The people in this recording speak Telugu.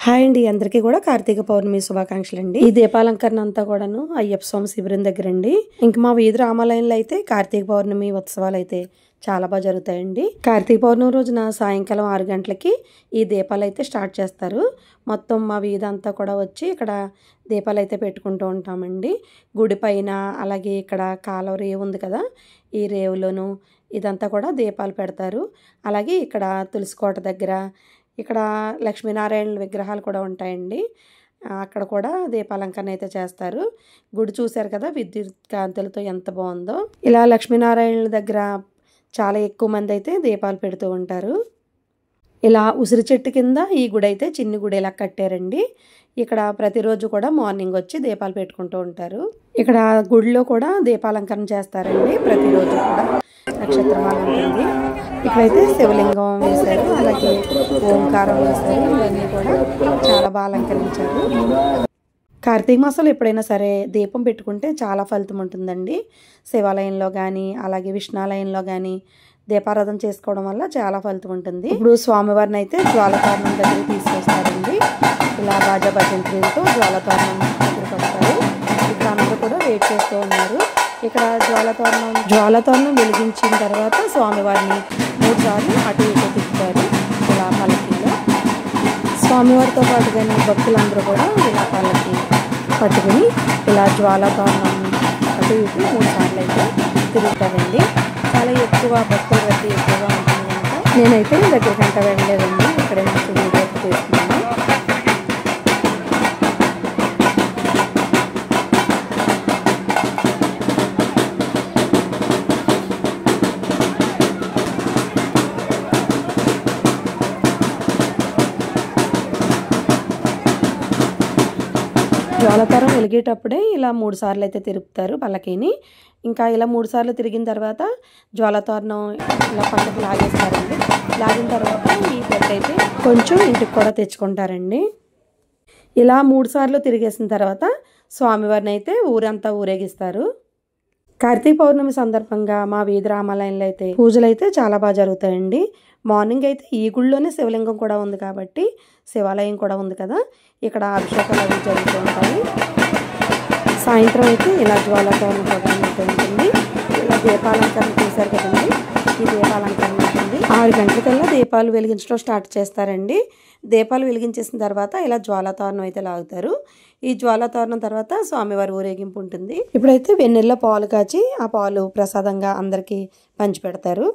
హాయ్ అండి, అందరికీ కూడా కార్తీక పౌర్ణమి శుభాకాంక్షలు అండి. ఈ దీపాలంకరణ అంతా కూడాను అయ్యప్ప స్వామి శిబిరం దగ్గర అండి. ఇంక మా వీధి రామాలయంలో అయితే కార్తీక పౌర్ణమి ఉత్సవాలు అయితే చాలా బాగా జరుగుతాయండి. కార్తీక పౌర్ణమి రోజున సాయంకాలం 6 గంటలకి ఈ దీపాలు అయితే స్టార్ట్ చేస్తారు. మొత్తం మా వీధి అంతా కూడా వచ్చి ఇక్కడ దీపాలు అయితే పెట్టుకుంటూ ఉంటామండి. గుడి పైన అలాగే ఇక్కడ కాలువ రేవు ఉంది కదా, ఈ రేవులోను ఇదంతా కూడా దీపాలు పెడతారు. అలాగే ఇక్కడ తులసికోట దగ్గర ఇక్కడ లక్ష్మీనారాయణ విగ్రహాలు కూడా ఉంటాయండి. అక్కడ కూడా దీపాలంకరణ అయితే చేస్తారు. గుడి చూశారు కదా, విద్యుత్ కాంతులతో ఎంత బాగుందో. ఇలా లక్ష్మీనారాయణ దగ్గర చాలా ఎక్కువ మంది అయితే దీపాలు పెడుతూ ఉంటారు. ఇలా ఉసిరి చెట్టు కింద ఈ గుడి అయితే చిన్ని గుడి ఇలా కట్టారండి. ఇక్కడ ప్రతిరోజు కూడా మార్నింగ్ వచ్చి దీపాలు పెట్టుకుంటూ ఉంటారు. ఇక్కడ గుడిలో కూడా దీపాలంకరణ చేస్తారండి. ప్రతిరోజు కూడా నక్షత్రమాల ఉంటుంది. ఇక్కడైతే శివలింగం వేశారు, అలాగే ఓంకారం వేశారు. ఇవన్నీ కూడా చాలా బాగా అలంకరించారు. కార్తీక మాసంలో ఎప్పుడైనా సరే దీపం పెట్టుకుంటే చాలా ఫలితం ఉంటుందండి. శివాలయంలో కానీ అలాగే విష్ణాలయంలో కానీ దీపారాధన చేసుకోవడం వల్ల చాలా ఫలితం ఉంటుంది. ఇప్పుడు స్వామివారిని అయితే జ్వాలతోరణం దగ్గరికి తీసుకొస్తారండి. ఇలా బాజా భజంత్రులతో జ్వాలతోరణం దగ్గరికి వస్తారు. ఇక్కడ అందరూ కూడా వెయిట్ చేస్తూ ఉన్నారు. ఇక్కడ జ్వాలతోరణం వెలిగించిన తర్వాత స్వామివారిని 3 సార్లు అటు ఇటు తిప్పుతారు ఇలా పల్లకిలో. స్వామివారితో పాటు కానీ భక్తులందరూ కూడా ఇలా పల్లకి పట్టుకుని ఇలా జ్వాలతోరణం అటు ఇటు 3 సార్లు అయితే తిరుగుతారండి. చాలా ఎక్కువ భక్తుల రద్దీ ఎక్కువగా ఉంటుంది కనుక నేనైతే దగ్గరికి అంతా వెళ్ళలేదండి. ఇక్కడే నుంచి వీడియో తీసుకున్నాను. జ్వాలతోరణం వెలిగేటప్పుడే ఇలా 3 సార్లు అయితే తిరుగుతారు పల్లకీని. ఇంకా ఇలా 3 సార్లు తిరిగిన తర్వాత జ్వాలతోరణం ఇలా పక్కకు లాగేస్తారండి. లాగిన తర్వాత ఈ బెల్ట్ అయితే కొంచెం ఇంటికి కూడా తెచ్చుకుంటారండి. ఇలా 3 సార్లు తిరిగేసిన తర్వాత స్వామివారిని అయితే ఊరంతా ఊరేగిస్తారు. కార్తీక పౌర్ణమి సందర్భంగా మా వీధి రామాలయంలో అయితే పూజలు అయితే చాలా బాగా జరుగుతాయండి. మార్నింగ్ అయితే ఈ గుళ్ళోనే శివలింగం కూడా ఉంది కాబట్టి శివాలయం కూడా ఉంది కదా, ఇక్కడ అభిషేకాలు అవి జరుగుతూ ఉంటాయి. సాయంత్రం అయితే ఇలా జ్వాలతోరణం ప్రోగ్రాం అయితే ఉంటుంది. ఇలా దీపాలంకరణ చేశారు కదండి, ఈ దీపాలంకరణ ఉంటుంది. 6 గంటలకల్లా దీపాలు వెలిగించడం స్టార్ట్ చేస్తారండి. దీపాలు వెలిగించేసిన తర్వాత ఇలా జ్వాలతోరణం అయితే లాగుతారు. ఈ జ్వాలతోరణం తర్వాత స్వామివారి ఊరేగింపు ఉంటుంది. ఇప్పుడైతే వెన్నెల్లో పాలు కాచి ఆ పాలు ప్రసాదంగా అందరికీ పంచిపెడతారు.